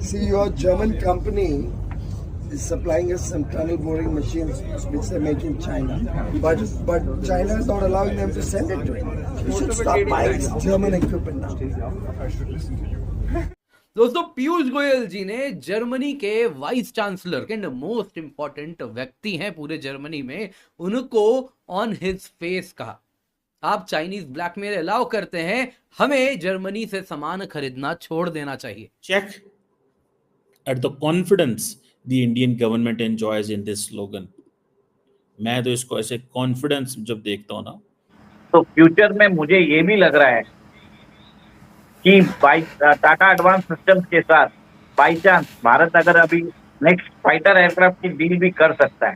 See, your German company is supplying us some tunnel boring machines which they make in China, but China is not allowing them to send it to it. You should stop buying German equipment now. दोस्तों पीयूष गोयल जी ने Germany के vice chancellor के most important व्यक्ति हैं पूरे Germany में, उनको on his face कहा, आप चाइनीज ब्लैकमेल अलाउ करते हैं, हमें जर्मनी से सामान खरीदना छोड़ देना चाहिए. Check at the confidence the Indian government enjoys in this slogan. मैं तो इसको ऐसे कॉन्फिडेंस जब देखता हूँ ना, तो फ्यूचर में मुझे ये भी लग रहा है कि टाटा एडवांस सिस्टम्स के साथ बाई चांस भारत अगर अभी नेक्स्ट फाइटर एयरक्राफ्ट की डील भी कर सकता है,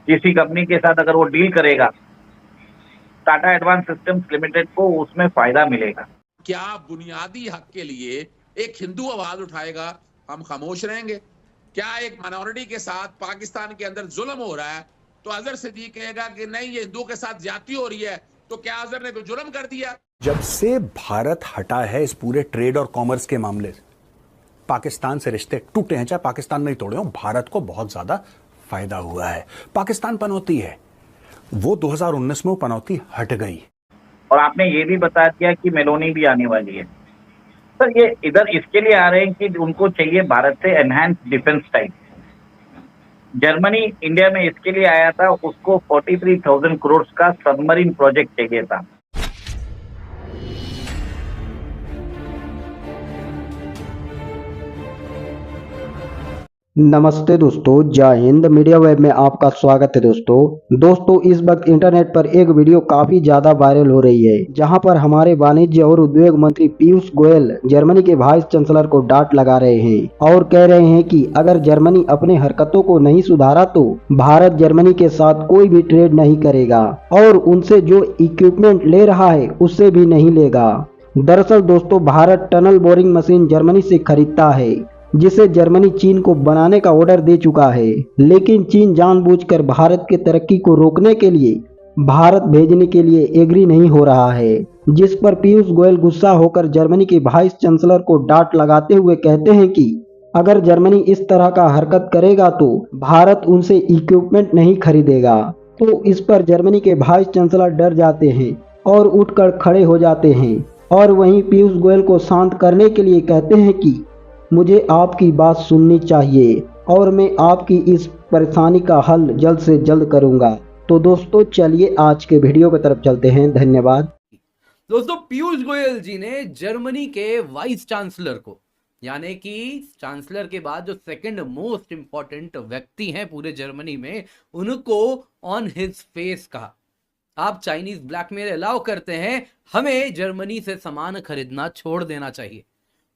किसी कंपनी के साथ अगर वो डील करेगा, टाटा एडवांस सिस्टम्स लिमिटेड को उसमें फायदा मिलेगा. क्या बुनियादी हक के लिए एक हिंदू आवाज उठाएगा, हम खामोश रहेंगे? क्या एक माइनॉरिटी के साथ पाकिस्तान के अंदर जुल्म हो रहा है तो अजहर सिद्दीक कहेगा कि नहीं ये हिंदुओं के साथ ज्यादती हो रही है, तो क्या अजहर ने कोई जुल्म कर दिया? जब से भारत हटा है इस पूरे ट्रेड और कॉमर्स के मामले से, पाकिस्तान से रिश्ते टूटे हैं, चाहे पाकिस्तान नहीं तोड़े हो, भारत को बहुत ज्यादा फायदा हुआ है. पाकिस्तान पनौती है, वो 2019 में वो पनौती हट गई. और आपने ये भी बता दिया कि मेलोनी भी आने वाली है. सर ये इधर इसके लिए आ रहे हैं कि उनको चाहिए भारत से enhance defence type. Germany India में इसके लिए आया था, उसको 43,000 करोड़ का सबमरीन प्रोजेक्ट चाहिए था. नमस्ते दोस्तों, जय हिंद. मीडिया वेब में आपका स्वागत है. दोस्तों इस वक्त इंटरनेट पर एक वीडियो काफी ज्यादा वायरल हो रही है, जहां पर हमारे वाणिज्य और उद्योग मंत्री पीयूष गोयल जर्मनी के वाइस चांसलर को डांट लगा रहे हैं और कह रहे हैं कि अगर जर्मनी अपने हरकतों को नहीं सुधारा तो भारत जर्मनी के साथ कोई भी ट्रेड नहीं करेगा और उनसे जो इक्विपमेंट ले रहा है उससे भी नहीं लेगा. दरअसल दोस्तों, Bharat tunnel boring machine Germany से खरीदता है, जिसे जर्मनी चीन को बनाने का ऑर्डर दे चुका है, लेकिन चीन जानबूझकर भारत के तरक्की को रोकने के लिए भारत भेजने के लिए एग्री नहीं हो रहा है, जिस पर पीयूष गोयल गुस्सा होकर जर्मनी के वाइस चांसलर को डांट लगाते हुए कहते हैं कि अगर जर्मनी इस तरह का हरकत करेगा तो भारत उनसे इक्विपमेंट नहीं खरीदेगा. तो इस पर जर्मनी के वाइस चांसलर डर जाते हैं और उठकर खड़े हो जाते हैं और वहीं पीयूष गोयल को शांत करने के लिए कहते हैं कि मुझे आपकी बात सुननी चाहिए और मैं आपकी इस परेशानी का हल जल्द से जल्द करूंगा. तो दोस्तों चलिए आज के वीडियो की तरफ चलते हैं. धन्यवाद. दोस्तों पीयूष गोयल जी ने जर्मनी के वाइस चांसलर को, यानी कि चांसलर के बाद जो सेकंड मोस्ट इंपॉर्टेंट व्यक्ति हैं पूरे जर्मनी में, उनको ऑन हिज फेस कहा, आप चाइनीज ब्लैकमेल अलाउ करते हैं, हमें जर्मनी से सामान खरीदना छोड़ देना चाहिए.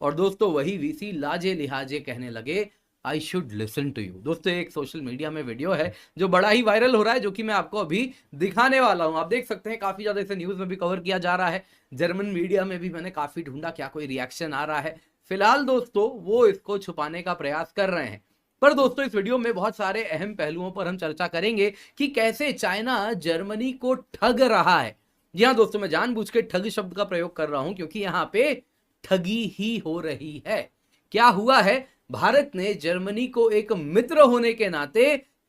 और दोस्तों वही वीसी लाजे लिहाजे कहने लगे, I should listen to you. दोस्तों एक सोशल मीडिया में वीडियो है जो बड़ा ही वायरल हो रहा है, जो कि मैं आपको अभी दिखाने वाला हूं. आप देख सकते हैं काफी ज्यादा इसे न्यूज में भी कवर किया जा रहा है, जर्मन मीडिया में भी मैंने काफी ढूंढा क्या कोई रिएक्शन आ रहा है. फिलहाल दोस्तों वो इसको छुपाने का प्रयास कर रहे हैं, पर दोस्तों इस वीडियो में बहुत सारे अहम पहलुओं पर हम चर्चा करेंगे कि कैसे चाइना जर्मनी को ठग रहा है. जी हाँ दोस्तों, मैं जानबूझ के ठग शब्द का प्रयोग कर रहा हूं क्योंकि यहाँ पे ठगी ही हो रही है. क्या हुआ है, भारत ने जर्मनी को एक मित्र होने के नाते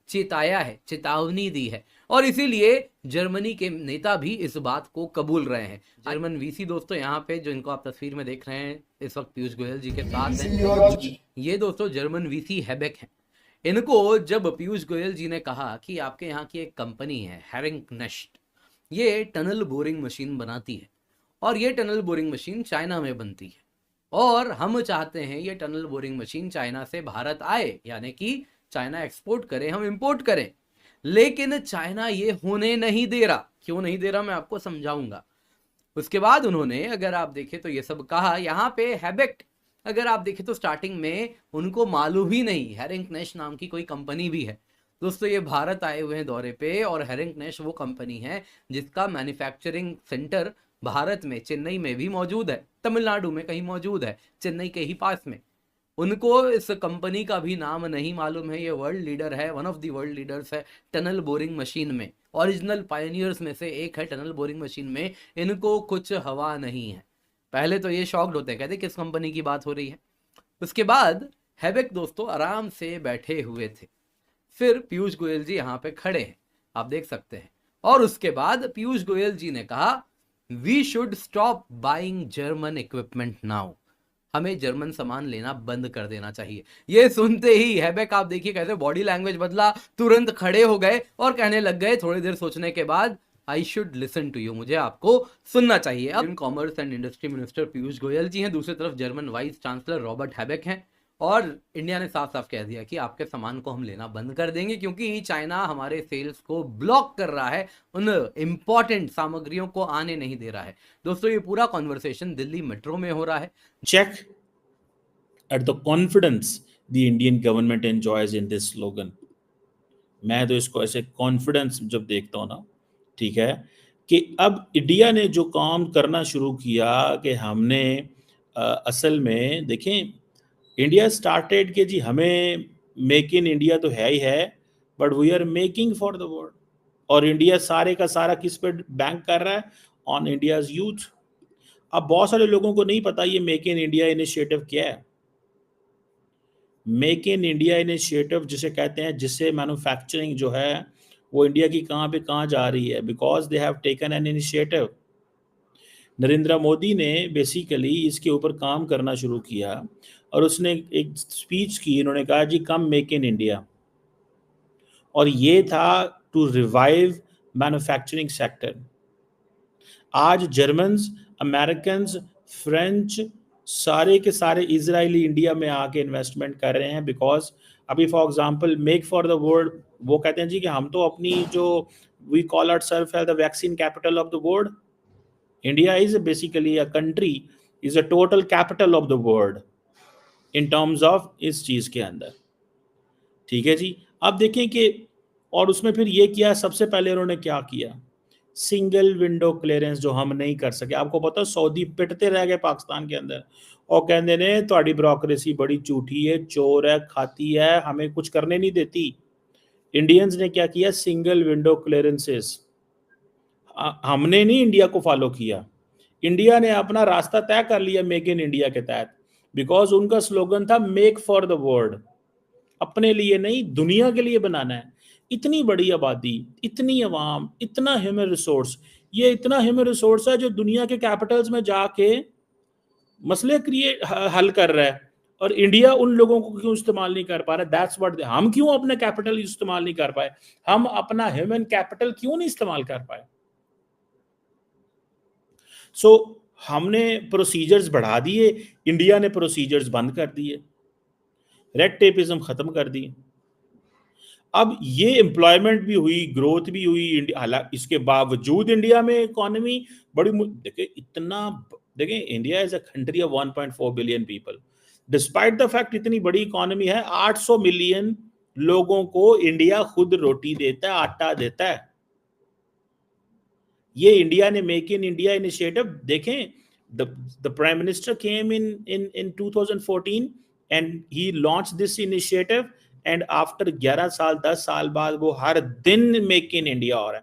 चेताया है, चेतावनी दी है, और इसीलिए जर्मनी के नेता भी इस बात को कबूल रहे हैं. जर्मन वीसी दोस्तों यहाँ पे जो इनको आप तस्वीर में देख रहे हैं इस वक्त पीयूष गोयल जी के साथ हैं, ये दोस्तों जर्मन वीसी हैबेक हैं. इनको जब पीयूष गोयल जी ने कहा कि आपके यहाँ की एक कंपनी है हेरिंगनेस्ट, ये टनल बोरिंग मशीन बनाती है और ये टनल बोरिंग मशीन चाइना में बनती है और हम चाहते हैं ये टनल बोरिंग मशीन चाइना से भारत आए, यानी कि चाइना एक्सपोर्ट करे, हम इंपोर्ट करें, लेकिन चाइना ये होने नहीं दे रहा. क्यों नहीं दे रहा मैं आपको समझाऊंगा. उसके बाद उन्होंने, अगर आप देखें तो ये सब कहा. यहाँ पे हैबेक अगर आप देखें तो स्टार्टिंग में उनको मालूम ही नहीं हेरिंगनेश नाम की कोई कंपनी भी है. दोस्तों ये भारत आए हुए हैं दौरे पे और हेरिंगनेश वो कंपनी है जिसका मैन्युफैक्चरिंग सेंटर भारत में चेन्नई में भी मौजूद है, तमिलनाडु में कहीं मौजूद है, चेन्नई के ही पास में. उनको इस कंपनी का भी नाम नहीं मालूम है. ये वर्ल्ड लीडर है, one of the world leaders है टनल बोरिंग मशीन में, ओरिजिनल पायनियर्स में से एक है टनल बोरिंग मशीन में. इनको कुछ हवा नहीं है. पहले तो ये शॉक्ड होते हैं, कहते किस कंपनी की बात हो रही है. उसके बाद हैबेक दोस्तों आराम से बैठे हुए थे। फिर पीयूष गोयल जी यहाँ पे खड़े हैं, आप देख सकते हैं, और उसके बाद पीयूष गोयल जी ने कहा we should stop buying German equipment now, हमें जर्मन सामान लेना बंद कर देना चाहिए। ये सुनते ही हैबेक आप देखिए कैसे बॉडी लैंग्वेज बदला, तुरंत खड़े हो गए और कहने लग गए थोड़ी देर सोचने के बाद I should listen to you, मुझे आपको सुनना चाहिए। अब commerce and industry minister Piyush Goyal ji हैं, दूसरी तरफ German vice chancellor Robert Habeck हैं, और इंडिया ने साफ साफ कह दिया कि आपके सामान को हम लेना बंद कर देंगे क्योंकि चाइना हमारे सेल्स को ब्लॉक कर रहा है, उन इंपॉर्टेंट सामग्रियों को आने नहीं दे रहा है। दोस्तों ये पूरा कॉन्वर्सेशन दिल्ली मेट्रो में हो रहा है। Check at the confidence the Indian government enjoys in this slogan. मैं तो इसको ऐसे कॉन्फिडेंस जब देखता हूँ ना, ठीक है, कि अब इंडिया ने जो काम करना शुरू किया कि हमने असल में देखें, इंडिया स्टार्टेड कि जी हमें मेक इन इंडिया तो है ही है, but we are making for the world. और इंडिया सारे का सारा किस पे बैंक कर रहा है? On India's youth. अब बहुत सारे लोगों को नहीं पता ये मेक इन इंडिया इनिशिएटिव क्या है। मेक इन इंडिया इनिशिएटिव जिसे कहते हैं, जिससे मैन्युफैक्चरिंग जो है वो इंडिया की कहाँ पे कहाँ जा रही है, because they have taken an initiative. Narendra Modi ने बेसिकली इसके ऊपर काम करना शुरू किया और उसने एक स्पीच की, इन्होंने कहा जी कम मेक इन इंडिया, और ये था टू रिवाइव मैन्युफैक्चरिंग सेक्टर। आज जर्मन्स, अमेरिकन्स, फ्रेंच, सारे के सारे इजरायली इंडिया में आके इन्वेस्टमेंट कर रहे हैं, बिकॉज अभी for example make for the world, वो कहते हैं जी कि हम तो अपनी जो we call ourselves as the vaccine capital of the world. India is basically a country, is a total capital of the world in terms of इस चीज के अंदर, ठीक है जी। अब देखें कि और उसमें फिर ये किया, सबसे पहले उन्होंने क्या किया, सिंगल विंडो क्लियरेंस जो हम नहीं कर सके। आपको पता है सऊदी पिटते रह गए पाकिस्तान के अंदर और कहते ने तुम्हारी ब्यूरोक्रेसी बड़ी झूठी है, चोर है, खाती है, हमें कुछ करने नहीं देती। इंडियंस ने क्या किया, सिंगल विंडो क्लियरेंसेस। हमने नहीं इंडिया को फॉलो किया, इंडिया ने अपना रास्ता तय कर लिया मेक इन इंडिया के तहत, बिकॉज उनका स्लोगन था मेक फॉर द वर्ल्ड, अपने लिए नहीं दुनिया के लिए बनाना है। इतनी बड़ी आबादी, इतनी अवाम, इतना ह्यूमन रिसोर्स, ये इतना ह्यूमन रिसोर्स है जो दुनिया के कैपिटल्स में जाके मसले हल कर रहा है, और इंडिया उन लोगों को क्यों इस्तेमाल नहीं कर पा रहा? दैट्स व्हाट, हम क्यों अपना कैपिटल इस्तेमाल नहीं कर पाए, हम अपना ह्यूमन कैपिटल क्यों नहीं इस्तेमाल कर पाए? सो हमने प्रोसीजर्स बढ़ा दिए, इंडिया ने प्रोसीजर्स बंद कर दिए, रेड टेपिज्म खत्म कर दी। अब ये एम्प्लॉयमेंट भी हुई, ग्रोथ भी हुई, हालांकि इसके बावजूद इंडिया में इकोनॉमी बड़ी, देखें India is a country of 1.4 billion people, despite the fact इतनी बड़ी इकोनॉमी है, 800 मिलियन लोगों को इंडिया खुद रोटी देता है, आटा देता है। ये इंडिया ने मेक इन इंडिया इनिशिएटिव देखें, the prime minister came in 2014 and he launch this initiative, and after 11 साल 10 साल बाद वो हर दिन मेक इन इंडिया हो रहा है।